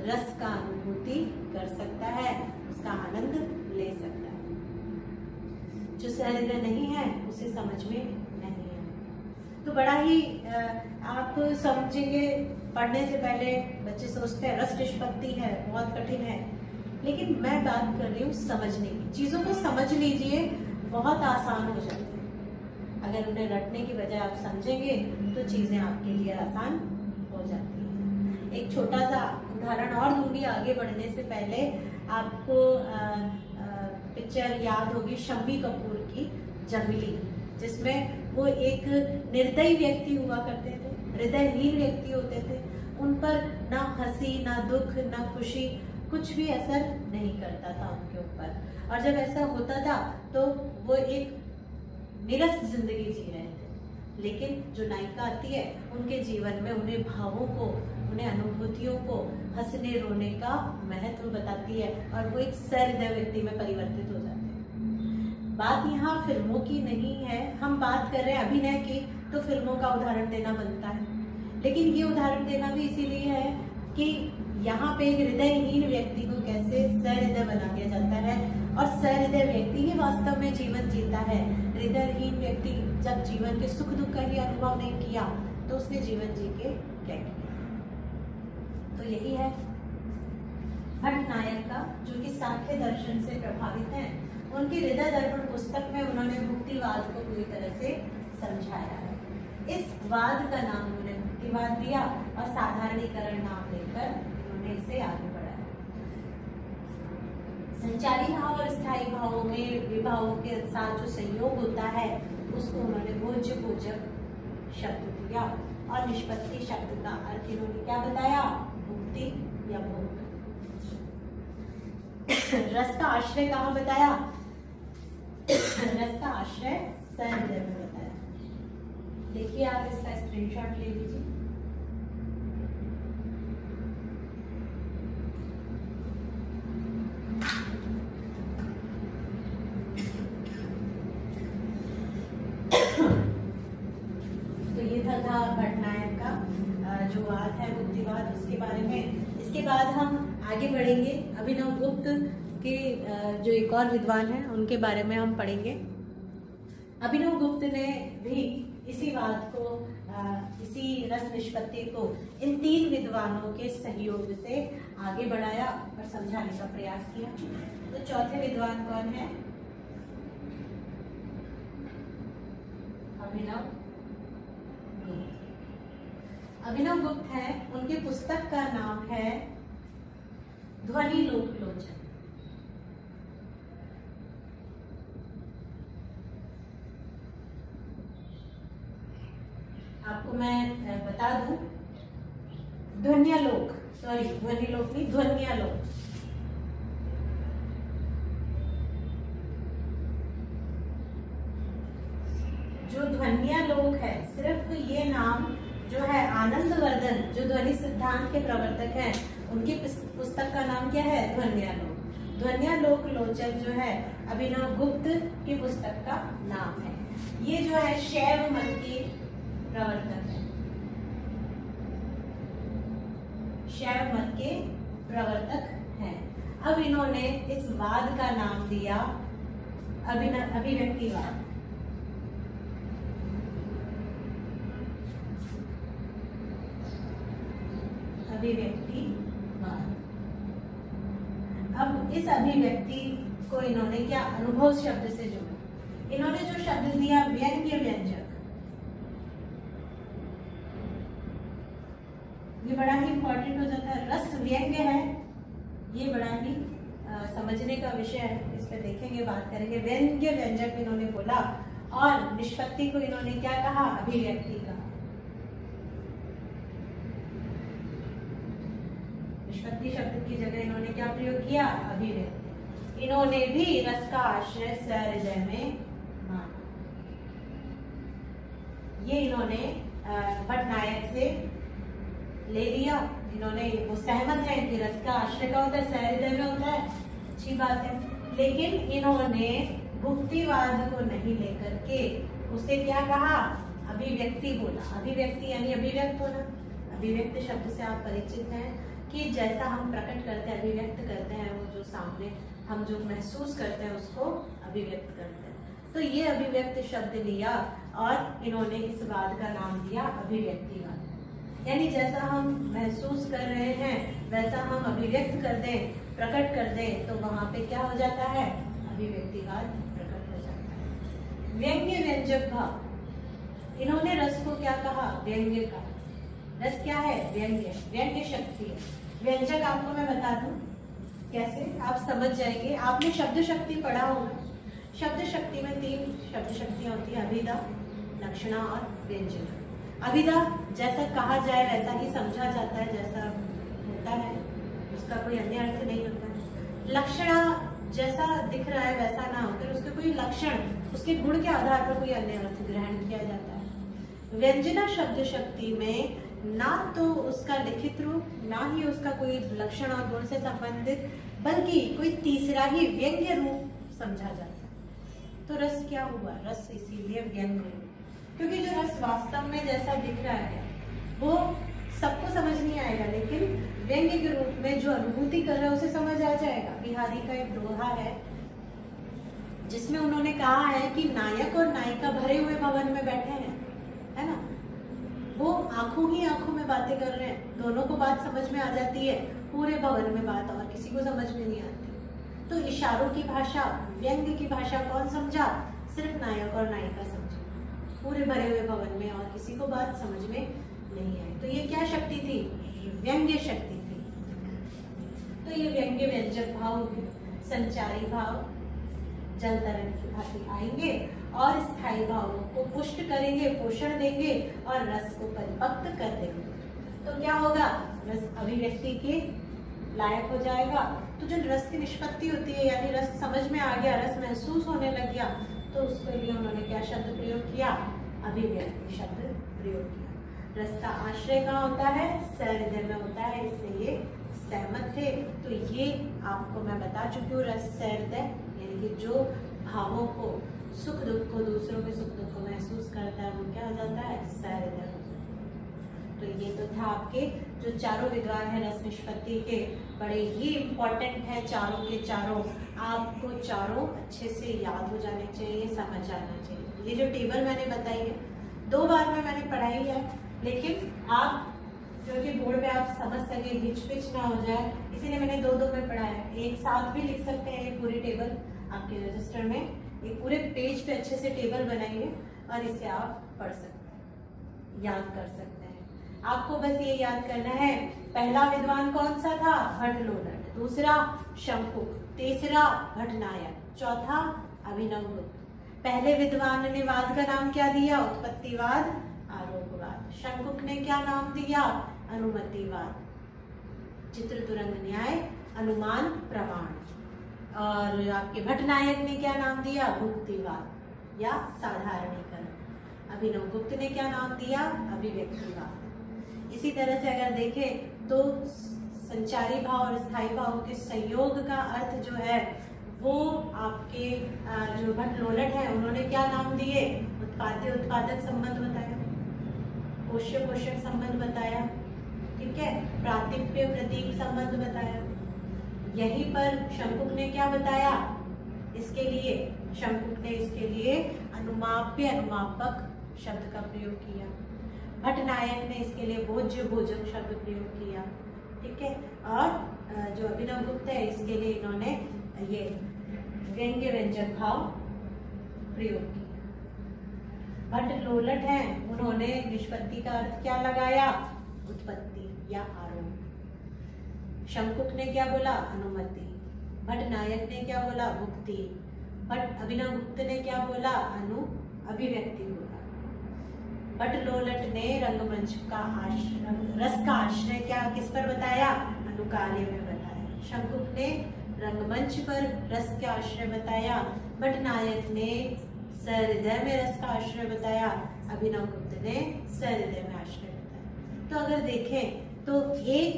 Speaker 1: रस का अनुभूति कर सकता है, उसका आनंद ले सकता है। जो सहृदय नहीं है उसे समझ में नहीं है। तो बड़ा ही आप समझेंगे, पढ़ने से पहले बच्चे सोचते हैं रस निष्पत्ति है, बहुत कठिन है, लेकिन मैं बात कर रही हूँ समझने की। चीजों को समझ लीजिए, बहुत आसान हो जाती है। अगर उन्हें रटने की बजाय आप समझेंगे तो चीजें आपके लिए आसान हो जाती हैं। एक छोटा सा उदाहरण और दूंगी आगे बढ़ने से पहले। आपको पिक्चर याद होगी शम्मी कपूर की जंगली, जिसमें वो एक निर्दयी व्यक्ति हुआ करते थे, हृदयहीन व्यक्ति होते थे। उन पर ना हंसी, ना दुख, ना खुशी, कुछ भी असर नहीं करता था उनके ऊपर। और जब ऐसा होता था तो वो एक निरस जिंदगी जी रहे थे। लेकिन जो नायिका आती है उनके जीवन में उन्हें भावों को, उन्हें अनुभूतियों को, हंसने रोने का महत्व बताती है और वो एक सहृदय व्यक्ति में परिवर्तित हो जाते हैं। बात यहाँ फिल्मों की नहीं है, हम बात कर रहे हैं अभिनय की, तो फिल्मों का उदाहरण देना बनता है। लेकिन ये उदाहरण देना भी इसीलिए है कि यहाँ पे एक हृदयहीन व्यक्ति को कैसे सहृदय बना दिया जाता है, और सहृदय व्यक्ति ही वास्तव में जीवन जीता है। हृदयहीन व्यक्ति जब जीवन के सुख दुख का ही अनुभव नहीं किया तो उसने जीवन जी के क्या किया। तो यही है भट्टनायक का, जो कि सांख्य दर्शन से प्रभावित हैं। उनकी हृदय दर्पण पुस्तक में उन्होंने मुक्तिवाद को पूरी तरह से समझाया है। इस वाद का नाम उन्होंने मुक्तिवाद दिया और साधारणीकरण नाम लेकर उन्होंने इसे आगे बढ़ाया। संचारी भाव और स्थायी भावों में विभावों के साथ जो संयोग होता है उसको उन्होंने भोज्य पूजक शब्द दिया, और निष्पत्ति शब्द का अर्थ इन्होंने क्या बताया, मुक्ति या भोग। रस का आश्रय कहाँ बताया, रस का आश्रय सहृदय में बताया। देखिए आप इसका स्क्रीनशॉट ले लीजिए। तो ये था भट्टनायक का जो वाद है मुक्तिवाद, उसके बारे में। इसके बाद हम आगे बढ़ेंगे, अभिनव गुप्त के जो एक और विद्वान हैं उनके बारे में हम पढ़ेंगे। अभिनव गुप्त ने भी इसी वाद को, इसी रस निष्पत्ति को इन तीन विद्वानों के सहयोग से आगे बढ़ाया और समझाने का प्रयास किया। तो चौथे विद्वान कौन है, अभिनव गुप्त। अभिनव गुप्त है, उनकी पुस्तक का नाम है ध्वनि लोकलोचन। आपको मैं बता दूं, ध्वन्यालोक, सॉरी ध्वनिलोक नहीं, ध्वन्यालोक। जो ध्वन्यालोक है, सिर्फ ये नाम जो है आनंदवर्धन, जो ध्वनि सिद्धांत के प्रवर्तक हैं, उनकी पुस्तक का नाम क्या है, ध्वन्यालोक। ध्वन्यालोक लोचन जो है अभिनव गुप्त की पुस्तक का नाम है। ये जो है शैव मत के प्रवर्तक है, शैव मत के प्रवर्तक हैं। अब इन्होंने इस वाद का नाम दिया अभिव्यक्तिवाद। अभिव्यक्तिवाद। अब इस अभिव्यक्ति को इन्होंने क्या, अनुभव शब्द से जोड़ा। इन्होंने जो शब्द दिया व्यंग्य व्यंजक, ये बड़ा ही इंपॉर्टेंट हो जाता है। रस व्यंग्य है, ये बड़ा ही समझने का विषय है, इस पे देखेंगे, बात करेंगे। व्यंग्य व्यंजक इन्होंने बोला, और निष्पत्ति को इन्होंने क्या कहा, अभिव्यक्ति कहा। निष्पत्ति शब्द की जगह इन्होंने क्या प्रयोग किया, अभिव्यक्ति। इन्होंने भी रस का आश्रय सहृदय में माना। ये इन्होंने भट्टनायक से ले लिया। इन्होंने वो सहमत है कि रस का आश्रय का होता है, सहृदय में होता है, अच्छी बात है। लेकिन इन्होंने मुक्तिवाद को नहीं लेकर के उसे क्या कहा, अभिव्यक्ति बोला। अभिव्यक्ति यानी अभिव्यक्त होना। अभिव्यक्त शब्द से आप परिचित हैं कि जैसा हम प्रकट करते हैं, अभिव्यक्त करते हैं, वो जो सामने हम जो महसूस करते हैं उसको अभिव्यक्त करते हैं। तो ये अभिव्यक्त शब्द लिया और इन्होंने इस वाद का नाम दिया अभिव्यक्तिवाद। यानी जैसा हम महसूस कर रहे हैं वैसा हम अभिव्यक्त कर दें, प्रकट कर दें, तो वहां पे क्या हो जाता है, अभिव्यक्तिवाद प्रकट हो जाता है। व्यंग्य व्यंजक भाव, इन्होंने रस को क्या कहा, व्यंग्य का। रस क्या है, व्यंग्य, व्यंग्य शक्ति है। व्यंजक आपको मैं बता दूं कैसे, आप समझ जाएंगे। आपने शब्द शक्ति पढ़ा होगा। शब्द शक्ति में 3 शब्द शक्तियां होती है, अभिधा, लक्षणा और व्यंजना। अभिधा जैसा कहा जाए वैसा ही समझा जाता है, जैसा होता है, उसका कोई अन्य अर्थ नहीं होता है। लक्षणा जैसा दिख रहा है वैसा ना होकर उसके कोई लक्षण, उसके गुण के आधार पर कोई अन्य अर्थ ग्रहण किया जाता है। व्यंजना शब्द शक्ति में ना तो उसका लिखित रूप, ना ही उसका कोई लक्षण और गुण से संबंधित, बल्कि कोई तीसरा ही व्यंग्य रूप समझा जाता है। तो रस क्या हुआ? रस इसीलिए व्यंग है क्योंकि जो रस वास्तव में जैसा दिख रहा है वो सबको समझ नहीं आएगा, लेकिन व्यंग्य के रूप में जो अनुभूति कर रहा है उसे समझ आ जाएगा। बिहारी का एक दोहा है जिसमें उन्होंने कहा है कि नायक और नायिका भरे हुए भवन में बैठे हैं, है ना, वो आंखों ही आंखों में बातें कर रहे हैं, दोनों को बात समझ में आ जाती है, पूरे भवन में बात और किसी को समझ में नहीं आती। तो इशारों की भाषा, व्यंग्य की भाषा कौन समझा? सिर्फ नायक और नायिका समझे, पूरे भरे हुए भवन में और किसी को बात समझ में नहीं आई। तो ये क्या शक्ति थी? व्यंग्य शक्ति थी। तो ये व्यंग्य व्यंजक भाव, संचारी भाव जल तरंग की भांति आएंगे और स्थायी भावों को पुष्ट करेंगे, पोषण देंगे और रस को परिपक्व कर देंगे। तो क्या होगा? रस अभिव्यक्ति के लायक हो जाएगा। तो जो रस की निष्पत्ति होती है, यानी रस समझ में आ गया, रस महसूस होने लग गया, तो उसके लिए उन्होंने क्या शब्द प्रयोग किया? अभिव्यक्ति शब्द प्रयोग किया। रस का आश्रय कहाँ होता है? सहृदय में होता है, इससे ये सहमत थे। तो ये आपको मैं बता चुकी हूँ, रस सहृदय यानी कि जो भावों को, सुख दुख को, दूसरों के सुख दुख को महसूस करता है वो क्या हो जाता है? सहृदय। तो ये तो था आपके जो चारों विद्वान है रस निष्पत्ति के, बड़े ही इम्पोर्टेंट है चारों के चारों। आपको चारों अच्छे से याद हो जाने चाहिए, समझ आना चाहिए। ये जो टेबल मैंने बताई है 2 बार में मैंने पढ़ाई है, लेकिन आप जो कि बोर्ड में आप समझ सके, हिच पिच ना हो जाए, इसीलिए मैंने 2-2 में पढ़ाया है। एक साथ भी लिख सकते हैं ये पूरी टेबल आपके रजिस्टर में, एक पूरे पेज पे अच्छे से टेबल बनाइए और इसे आप पढ़ सकते हैं, याद कर सकते हैं। आपको बस ये याद करना है, पहला विद्वान कौन सा था? भट्टलोलट, दूसरा शंकुक, तीसरा भट्टनायक, चौथा अभिनवगुप्त। पहले विद्वान ने वाद का नाम क्या दिया? उत्पत्तिवाद, आरोपवाद। शंकुक ने क्या नाम दिया? अनुमतिवाद। चित्रतुरंग न्याय, अनुमान प्रमाण। और आपके भट्टनायक ने क्या नाम दिया? भुक्तिवाद या साधारणीकरण। अभिनवगुप्त ने क्या नाम दिया? अभिव्यक्तिवाद। इसी तरह से अगर देखें तो संचारी भाव और स्थायी भाव के संयोग का अर्थ जो है वो आपके जो भट्टलोलट है उन्होंने क्या नाम दिए? उत्पाद्य उत्पादक संबंध बताया, पोष्य पोषक संबंध बताया, ठीक है, प्रातिप्य प्रतीक संबंध बताया। यहीं पर शंकुक ने क्या बताया? इसके लिए शंकुक ने इसके लिए अनुमाप्य अनुमापक शब्द का प्रयोग किया। भट्टनायक ने इसके लिए भोज्य भोजक शब्द प्रयोग किया, ठीक है। और जो अभिनवगुप्त है इसके लिए इन्होंने ये व्यंग्य व्यंजक भाव प्रयोग किया। भट्टलोलट है, उन्होंने निष्पत्ति का अर्थ क्या लगाया? उत्पत्ति या आरोप। शंकुक ने क्या बोला? अनुमति। भट्टनायक ने क्या बोला? भुक्ति। अभिनवगुप्त ने क्या बोला? अभिव्यक्ति बोला। भट्टलोलट ने रंगमंच का रस का आश्रय क्या किस पर बताया? अनुकार्य में बताया। शंकुक ने रंगमंच पर रस का आश्रय बताया। भट्टनायक ने सहृदय में रस का आश्रय बताया। अभिनवगुप्त ने सहृदय में आश्रय बताया। तो अगर देखें तो एक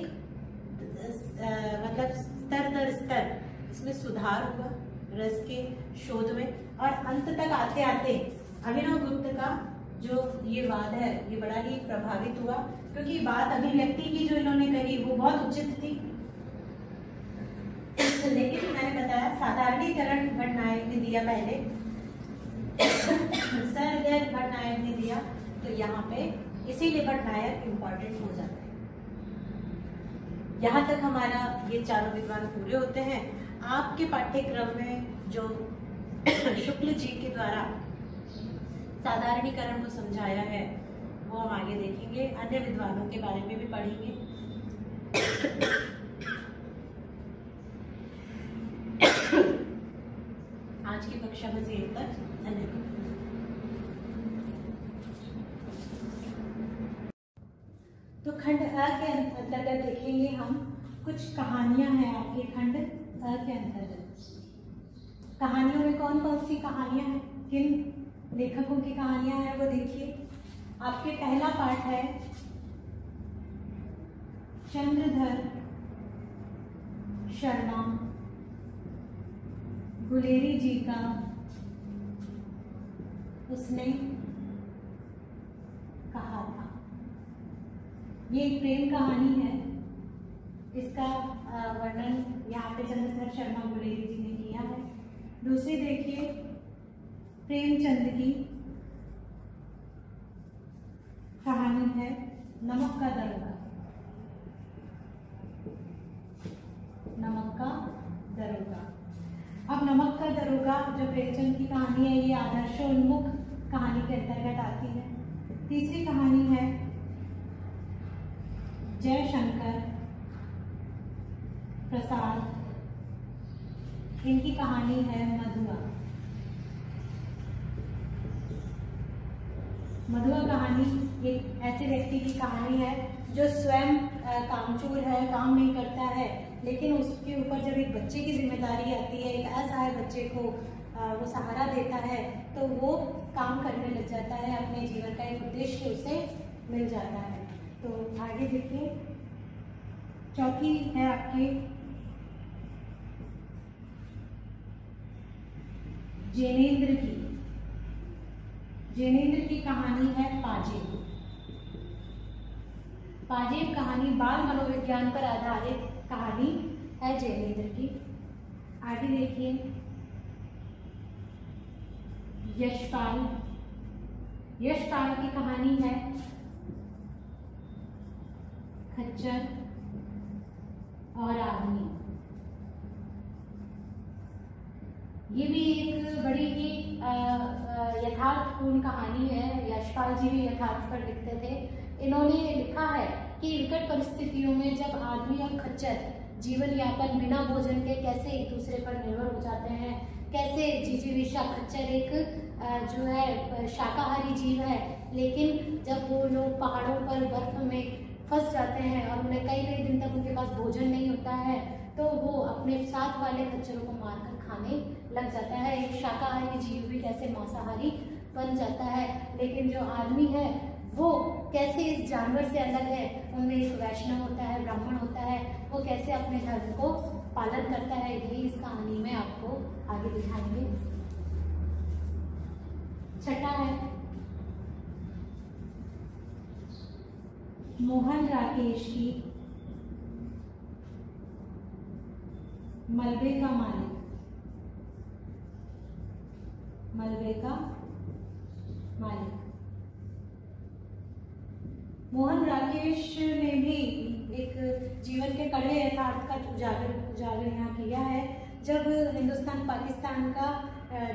Speaker 1: मतलब स्तर दर स्तर इसमें सुधार हुआ रस के शोध में, और अंत तक आते आते अभिनवगुप्त का जो ये वाद है ये बड़ा ही प्रभावित हुआ, क्योंकि बात अभिव्यक्ति की जो इन्होंने कही वो बहुत उचित थी। लेकिन मैंने बताया साधारणीकरण भट्टनायक ने दिया पहले, सहृदय भट्टनायक ने दिया, तो यहाँ पे इसीलिए भट्टनायक इम्पोर्टेंट हो जाता है। यहाँ तक हमारा ये चारों विद्वान पूरे होते हैं। आपके पाठ्यक्रम में जो शुक्ल जी के द्वारा साधारणीकरण को समझाया है वो हम आगे देखेंगे, अन्य विद्वानों के बारे में भी पढ़ेंगे। आज की कक्षा बस यहीं तक, धन्यवाद। तो खंड अ के अंतर्गत देखेंगे हम कुछ कहानियां हैं आपके खंड अ के अंतर्गत। कहानियों में कौन कौन सी कहानियां हैं, किन लेखकों की कहानियां हैं वो देखिए। आपके पहला पाठ है चंद्रधर शर्मा गुलेरी जी का उसने कहा था। ये एक प्रेम कहानी है। इसका वर्णन यहाँ पे चंद्रधर शर्मा गुलेरी जी ने किया है। दूसरी देखिए, प्रेमचंद की कहानी है नमक का दरोगा। नमक का दरोगा। अब नमक का दरोगा जो प्रेमचंद की कहानी है, ये आदर्शोन्मुख कहानी के अंतर्गत आती है। तीसरी कहानी है जयशंकर प्रसाद, इनकी कहानी है मधुआ। मधुआ कहानी एक ऐसे व्यक्ति की कहानी है जो स्वयं कामचोर है, काम नहीं करता है, लेकिन उसके ऊपर जब एक बच्चे की जिम्मेदारी आती है, एक असहाय बच्चे को वो सहारा देता है, तो वो काम करने लग जाता है, अपने जीवन का एक उद्देश्य उसे मिल जाता है। तो आगे देखिए, चौथी है आपकी जैनेन्द्र की। जैनेन्द्र की कहानी है पाजेब। पाजेब कहानी बाल मनोविज्ञान पर आधारित कहानी है जैनेन्द्र की। आगे देखिए, यशपाल। यशपाल की कहानी है खच्चर और आदमी। ये भी एक बड़ी ही यथार्थपूर्ण कहानी है। यशपाल जी भी यथार्थ पर लिखते थे। इन्होंने लिखा है कि विकट परिस्थितियों में जब आदमी और खच्चर जीवन यापन बिना भोजन के कैसे एक दूसरे पर निर्भर हो जाते हैं, कैसे जिजीविषा, खच्चर एक जो है शाकाहारी जीव है, लेकिन जब वो लोग पहाड़ों पर बर्फ में फंस जाते हैं और उन्हें कई कई दिन तक उनके पास भोजन नहीं होता है, तो वो अपने साथ वाले खच्चरों को मारकर खाने लग जाता है। एक शाकाहारी जीव भी कैसे मांसाहारी बन जाता है, लेकिन जो आदमी है वो कैसे इस जानवर से अलग है। उनमें एक वैष्णव होता है, ब्राह्मण होता है, वो कैसे अपने धर्म को पालन करता है, यही इस कहानी में आपको आगे दिखाएंगे। छठा है मोहन राकेश की मलबे का मालिक। मलबे का मालिक। मोहन राकेश ने भी एक जीवन के कड़वे यथार्थ का उजागर यहाँ किया है। जब हिंदुस्तान पाकिस्तान का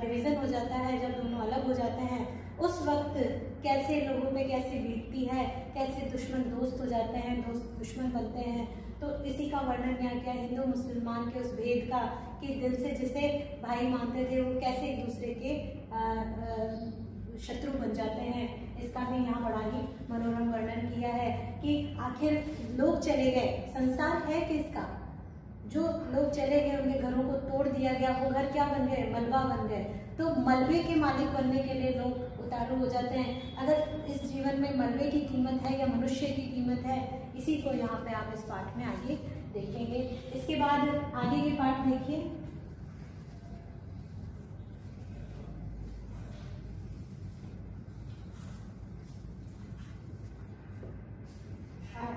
Speaker 1: डिवीज़न हो जाता है, जब दोनों अलग हो जाते हैं, उस वक्त कैसे लोगों पे कैसे बीतती है, कैसे दुश्मन दोस्त हो जाते हैं, दोस्त दुश्मन बनते हैं। तो इसी का वर्णन यहाँ किया, हिंदू मुसलमान के उस भेद का, कि दिल से जिसे भाई मानते थे वो कैसे एक दूसरे के शत्रु बन जाते हैं। इसका भी यहाँ बड़ा ही मनोरम वर्णन किया है कि आखिर लोग चले गए, संसार है किसका? जो लोग चले गए, उनके घरों को तोड़ दिया गया, वो घर क्या बन गए? मलबा बन गए। तो मलबे के मालिक बनने के लिए लोग उतारू हो जाते हैं। अगर इस जीवन में मलबे की कीमत है या मनुष्य की कीमत है, इसी को यहाँ पे आप इस पाठ में आगे देखेंगे। इसके बाद आगे के पाठ देखिए,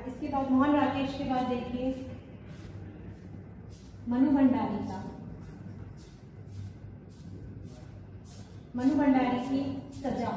Speaker 1: इसके बाद मोहन राकेश के बाद देखिए मनु भंडारी का। मनु भंडारी की सजा।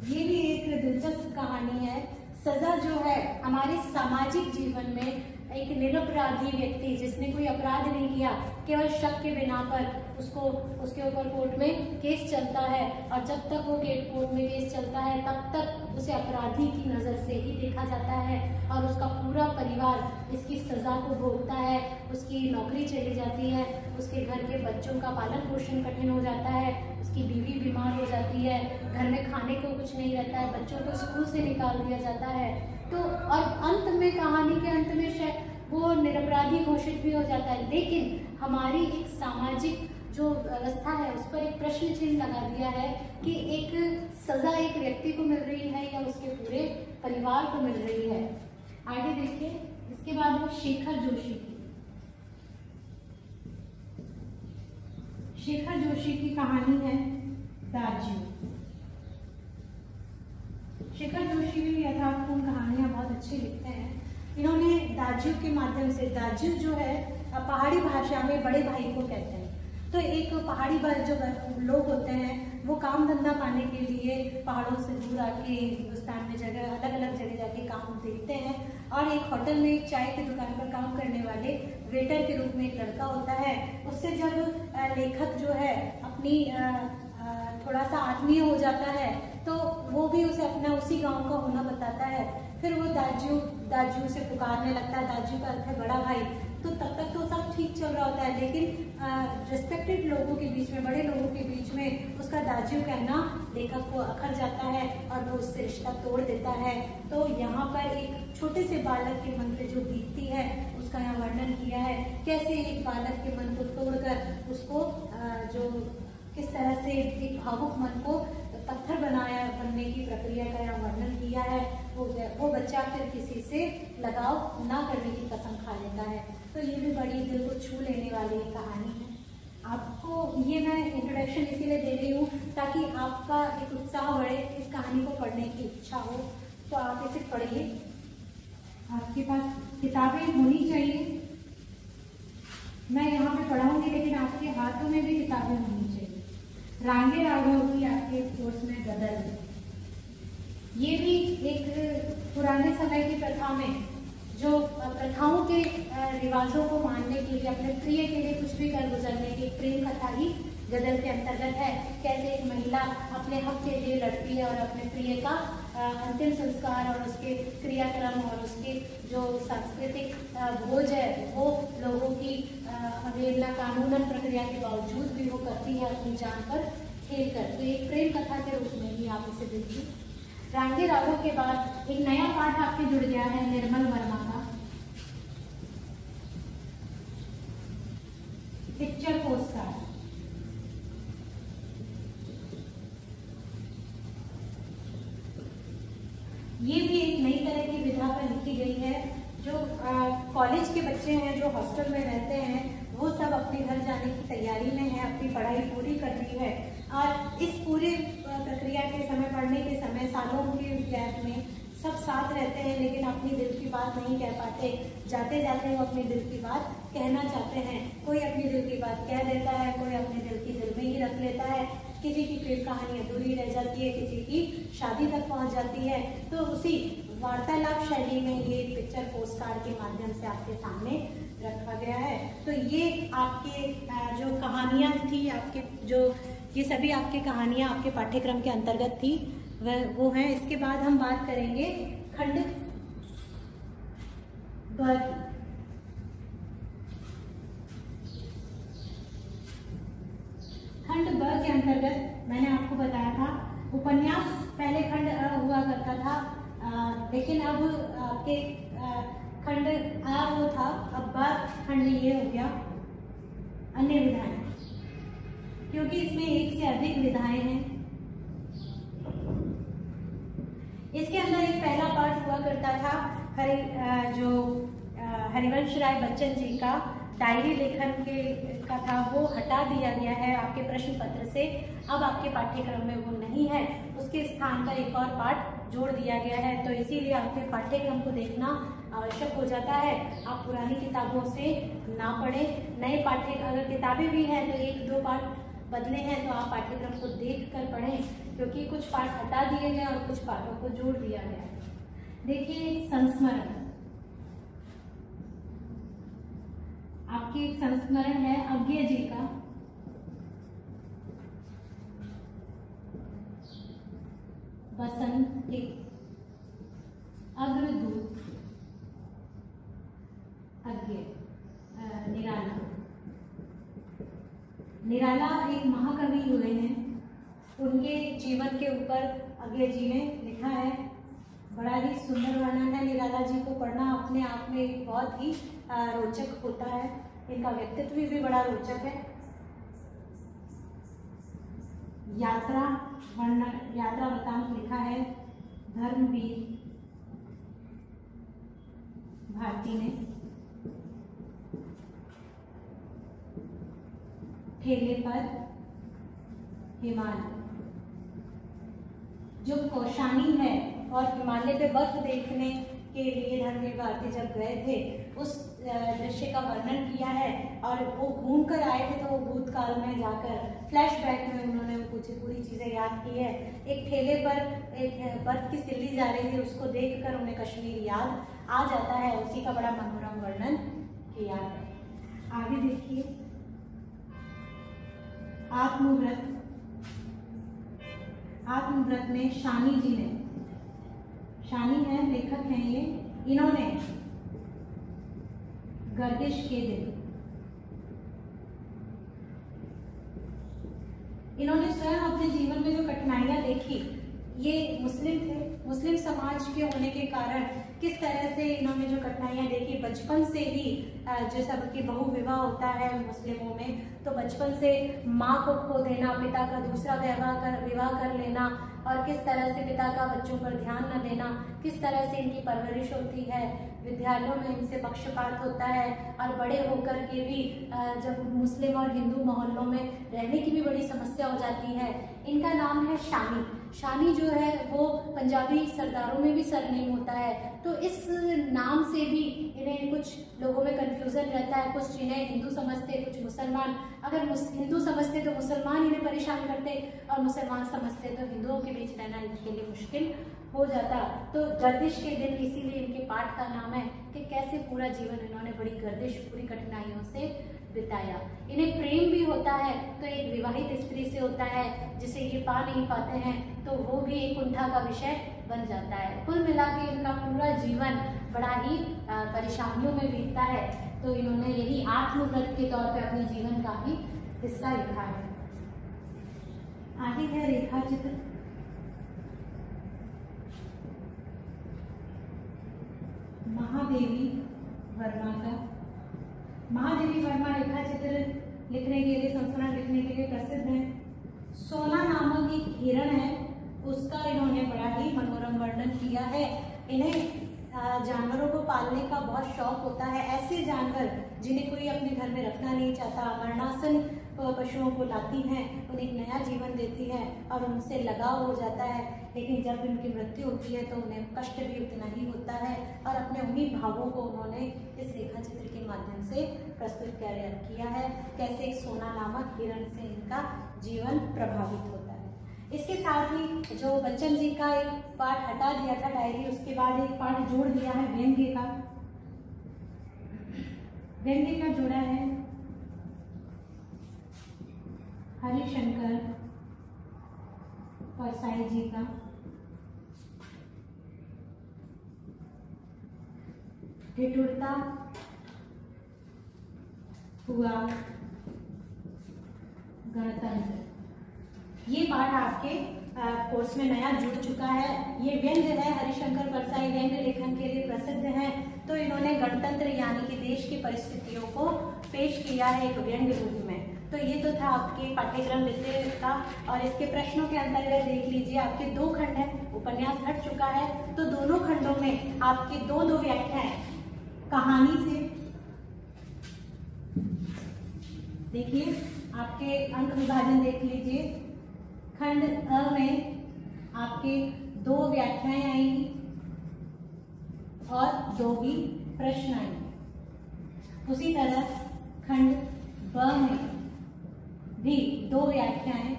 Speaker 1: ये भी एक दिलचस्प कहानी है। सजा जो है हमारे सामाजिक जीवन में एक निरपराधी व्यक्ति जिसने कोई अपराध नहीं किया, केवल शक के बिना पर उसके ऊपर कोर्ट में केस चलता है, और जब तक वो कोर्ट में केस चलता है तब तक उसे अपराधी की नज़र से ही देखा जाता है, और उसका पूरा परिवार इसकी सज़ा को भोगता है। उसकी नौकरी चली जाती है, उसके घर के बच्चों का पालन पोषण कठिन हो जाता है, उसकी बीवी बीमार हो जाती है, घर में खाने को कुछ नहीं रहता है, बच्चों को स्कूल से निकाल दिया जाता है। तो और अंत में, कहानी के अंत में वो निरपराधी घोषित भी हो जाता है। लेकिन हमारी एक सामाजिक जो व्यवस्था है उस पर एक प्रश्न चिन्ह लगा दिया है कि एक सजा एक व्यक्ति को मिल रही है या उसके पूरे परिवार को मिल रही है। आगे देखिए, इसके बाद है शेखर जोशी की। शेखर जोशी की कहानी है
Speaker 2: दाजू। शिखर जोशी भी यथार्थपूर्ण कहानियां बहुत अच्छी लिखते हैं। इन्होंने दाजू के माध्यम से, दाजू जो है पहाड़ी भाषा में बड़े भाई को कहते हैं। तो एक पहाड़ी जो लोग होते हैं वो काम धंधा पाने के लिए पहाड़ों से दूर आके हिंदुस्तान में जगह अलग अलग जगह जाके काम देखते हैं। और एक होटल में एक चाय की दुकान पर काम करने वाले वेटर के रूप में एक लड़का होता है। उससे जब लेखक जो है अपनी थोड़ा सा आत्मीय हो जाता है तो वो भी उसे अपना उसी गांव का होना बताता है। फिर वो दाजू दाजू से पुकारने लगता है। दाजू का अर्थ है बड़ा भाई। तो तब तक तो सब ठीक चल रहा होता है, लेकिन रिस्पेक्टेड लोगों के बीच में, बड़े लोगों के बीच में उसका दाजू कहना लेखक को अखर जाता है और वो उससे रिश्ता तोड़ देता है। तो यहाँ पर एक छोटे से बालक के मन पे जो बीतती है उसका यहाँ वर्णन किया है। कैसे एक बालक के मन को तोड़कर उसको जो किस तरह से एक भावुक मन को पत्थर बनने की प्रक्रिया का यहाँ वर्णन किया है। वो बच्चा फिर किसी से लगाव ना करने की कसम खा लेता है। तो ये भी बड़ी दिल को छू लेने वाली कहानी है। आपको ये मैं इंट्रोडक्शन इसीलिए दे रही हूँ ताकि आपका एक उत्साह बढ़े, इस कहानी को पढ़ने की इच्छा हो, तो आप इसे पढ़िए। आपके पास किताबें होनी चाहिए। मैं यहाँ पे पढ़ाऊंगी लेकिन आपके हाथों में भी किताबें होनी चाहिए। रांगे राघव की आपके कोर्स में गदर, ये भी एक पुराने समय की प्रथा में जो प्रथाओं के रिवाजों को मानने के लिए, अपने प्रिय के लिए कुछ भी कर गुजरने की प्रेम कथा ही गदर के अंतर्गत है। कैसे एक महिला अपने हक के लिए लड़ती है और अपने प्रिय का अंतिम संस्कार और उसके क्रियाक्रम और उसके जो सांस्कृतिक भोज है वो लोगों की अवहेलना कानूनन प्रक्रिया के बावजूद भी वो करती है अपनी जान पर खेल कर। तो एक प्रेम कथा के रूप में ही आप इसे देखिए। रांगे राघव के बाद एक नया पाठ आपके जुड़ गया है निर्मल वर्मा का, पिक्चर पोस्टकार्ड। ये भी एक नई तरह की विधा पर लिखी गई है। जो कॉलेज के बच्चे हैं जो हॉस्टल में रहते हैं वो सब अपने घर जाने की तैयारी में है, अपनी पढ़ाई पूरी कर ली है और इस पूरे प्रक्रिया के समय, पढ़ने के समय, सालों के गैप में सब साथ रहते हैं लेकिन अपनी दिल की बात नहीं कह पाते। जाते जाते वो अपनी दिल की बात कहना चाहते हैं। कोई अपनी दिल की बात कह देता है, कोई अपने दिल की दिल में ही रख लेता है। किसी की प्रेम कहानी अधूरी रह जाती है, किसी की शादी तक पहुंच जाती है। तो उसी वार्तालाप शैली में ये पिक्चर पोस्टकार्ड के माध्यम से आपके सामने रखा गया है। तो ये आपके जो कहानियाँ थी, आपके जो ये सभी आपकी कहानियाँ आपके पाठ्यक्रम के अंतर्गत थी वो हैं। इसके बाद हम बात करेंगे खंड ब। खंड ब के अंतर्गत मैंने आपको बताया था उपन्यास पहले खंड हुआ करता था, लेकिन अब आपके खंड आ वो था, अब बात खंड ये हो गया अन्य विधाएं, क्योंकि इसमें एक से अधिक विधाएं हैं। इसके अंदर एक पहला पाठ हुआ करता था हरिवंश राय बच्चन जी का डायरी लेखन के का था, वो हटा दिया गया है आपके प्रश्न पत्र से। अब आपके पाठ्यक्रम में वो नहीं है, उसके स्थान पर एक और पाठ जोड़ दिया गया है। तो इसीलिए आपके पाठ्यक्रम को देखना आवश्यक हो जाता है। आप पुरानी किताबों से ना पढ़ें, नए अगर किताबें भी हैं तो एक दो पाठ बदले हैं तो आप पाठ्यक्रम को देख कर पढ़ें, क्योंकि कुछ पाठ हटा दिए गए और कुछ पाठों को जोड़ दिया गया। देखिए संस्मरण, आपकी एक संस्मरण है अज्ञे जी का। बसंत के अग्रदूत अज्ञे निराला। निराला एक महाकवि हुए हैं, उनके जीवन के ऊपर अज्ञे जी ने लिखा है। बड़ा ही सुंदर वर्णन है। निराला जी को पढ़ना अपने आप में बहुत ही रोचक होता है। इनका व्यक्तित्व भी बड़ा रोचक है। यात्रा वृतांत लिखा है धर्मवीर भारती ने। ठेले पर हिमालय, जो कौशानी है और हिमालय पे बर्फ देखने के लिए धर्मवीर भारती जब गए थे उस दृश्य का वर्णन किया है। और वो घूम कर आए थे तो वो भूतकाल में जाकर फ्लैशबैक में उन्होंने पूरी चीज़ें याद की है। एक ठेले पर एक बर्फ की सिल्ली जा रही थी, उसको देखकर उन्हें कश्मीर याद आ जाता है, उसी का बड़ा मनोरम वर्णन किया है। आगे देखिए, आत्मव्रत में शानी जी ने, शानी है लेखक हैं ये, इन्होंने गर्दिश के दिन, इन्होंने स्वयं अपने जीवन में जो कठिनाइयां देखी, ये मुस्लिम थे, मुस्लिम समाज के होने के कारण किस तरह से इन्होंने जो कठिनाइयां देखी, बचपन से ही जो सबकी बहु विवाह होता है मुस्लिमों में, तो बचपन से माँ को खो देना, पिता का दूसरा विवाह कर लेना, और किस तरह से पिता का बच्चों पर ध्यान न देना, किस तरह से इनकी परवरिश होती है, विद्यालयों में इनसे पक्षपात होता है, और बड़े होकर के भी जब मुस्लिम और हिंदू मोहल्लों में रहने की भी बड़ी समस्या हो जाती है। इनका नाम है शानी। शानी जो है वो पंजाबी सरदारों में भी सरनेम होता है, तो इस नाम से भी इन्हें कुछ लोगों में कंफ्यूजन रहता है, कुछ इन्हें हिंदू समझते, कुछ मुसलमान। अगर हिंदू समझते तो मुसलमान इन्हें परेशान करते, और मुसलमान समझते तो हिंदुओं के बीच रहना इनके लिए मुश्किल हो जाता। तो गर्दिश के दिन इसीलिए इनके पाठ का नाम है कि कैसे पूरा जीवन इन्होंने बड़ी गर्दिश, पूरी कठिनाइयों से बिताया। इन्हें प्रेम भी होता है तो एक विवाहित स्त्री से होता है जिसे ये पा नहीं पाते हैं, तो वो भी एक कुंठा का विषय बन जाता है। कुल मिला के इनका पूरा जीवन बड़ा ही परेशानियों में बीतता है, तो इन्होंने यही आत्मव्रत के तौर पर अपने जीवन का ही हिस्सा लिखा है। आगे है रेखा चित्र। महादेवी वर्मा का, महादेवी वर्मा रेखा चित्र लिखने के लिए, संस्करण लिखने के लिए प्रसिद्ध है। सोना नामक एक हिरण है, उसका इन्होंने बड़ा ही मनोरम वर्णन किया है। इन्हें जानवरों को पालने का बहुत शौक होता है। ऐसे जानवर जिन्हें कोई अपने घर में रखना नहीं चाहता, मरणासन पशुओं को लाती हैं, उन्हें एक नया जीवन देती है और उनसे लगाव हो जाता है। लेकिन जब उनकी मृत्यु होती है तो उन्हें कष्ट भी उतना ही होता है, और अपने उन्हीं भावों को उन्होंने इस रेखा चित्र के माध्यम से प्रस्तुत किया है, कैसे एक सोना नामक हिरण से इनका जीवन प्रभावित होता है। इसके साथ ही जो बच्चन जी का एक पाठ हटा दिया था डायरी, उसके बाद एक पाठ जोड़ दिया है व्यंग्य का। व्यंग्य का जोड़ा है हरिशंकर परसाई जी का। ठिठुरता हुआ गणतंत्र, ये पाठ आपके कोर्स में नया जुड़ चुका है। ये व्यंग्य है, हरिशंकर परसाई व्यंग्य लेखन के लिए प्रसिद्ध हैं। तो इन्होंने गणतंत्र यानी कि देश की परिस्थितियों को पेश किया है एक व्यंग्य रूप में। तो ये तो था आपके पाठ्यक्रम लिखने का, और इसके प्रश्नों के अंतर्गत देख लीजिए आपके 2 खंड है, उपन्यास हट चुका है, तो दोनों खंडों में आपकी 2-2 व्याख्याएं कहानी से। देखिए आपके अंक विभाजन देख लीजिए, खंड अ में आपके 2 व्याख्याएं आएंगी और 2 ही प्रश्न आएंगे। उसी तरह खंड ब में भी 2 व्याख्याएं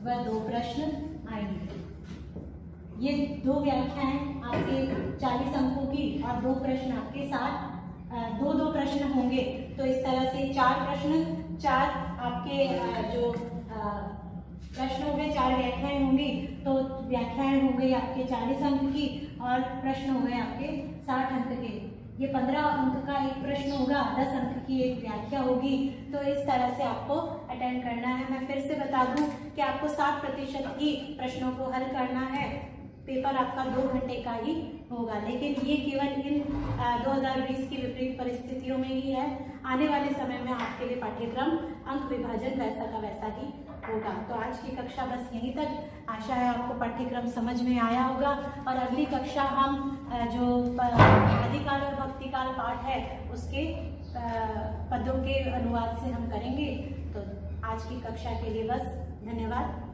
Speaker 2: व 2 प्रश्न आएंगे। ये 2 व्याख्याएं आपके 40 अंकों की और 2 प्रश्न आपके साथ 2-2 प्रश्न होंगे। तो इस तरह से 4 प्रश्न, 4 आपके जो प्रश्न हो गए, 4 व्याख्याएं होंगी। तो व्याख्याएं हो गई आपके 40 अंक की और प्रश्न हो गए आपके 60 अंक के। ये 15 अंक का एक प्रश्न होगा, 10 अंक की एक व्याख्या होगी। तो इस तरह से आपको अटेंड करना है। मैं फिर से बता दूं कि आपको 60% ही प्रश्नों को हल करना है। पेपर आपका 2 घंटे का ही होगा, लेकिन ये केवल इन 2020 की विपरीत परिस्थितियों में ही है। आने वाले समय में आपके लिए पाठ्यक्रम अंक विभाजन वैसा का वैसा ही होगा। तो आज की कक्षा बस यहीं तक। आशा है आपको पाठ्यक्रम समझ में आया होगा, और अगली कक्षा हम जो आदिकाल और भक्तिकाल पाठ है उसके पदों के अनुवाद से हम करेंगे। तो आज की कक्षा के लिए बस, धन्यवाद।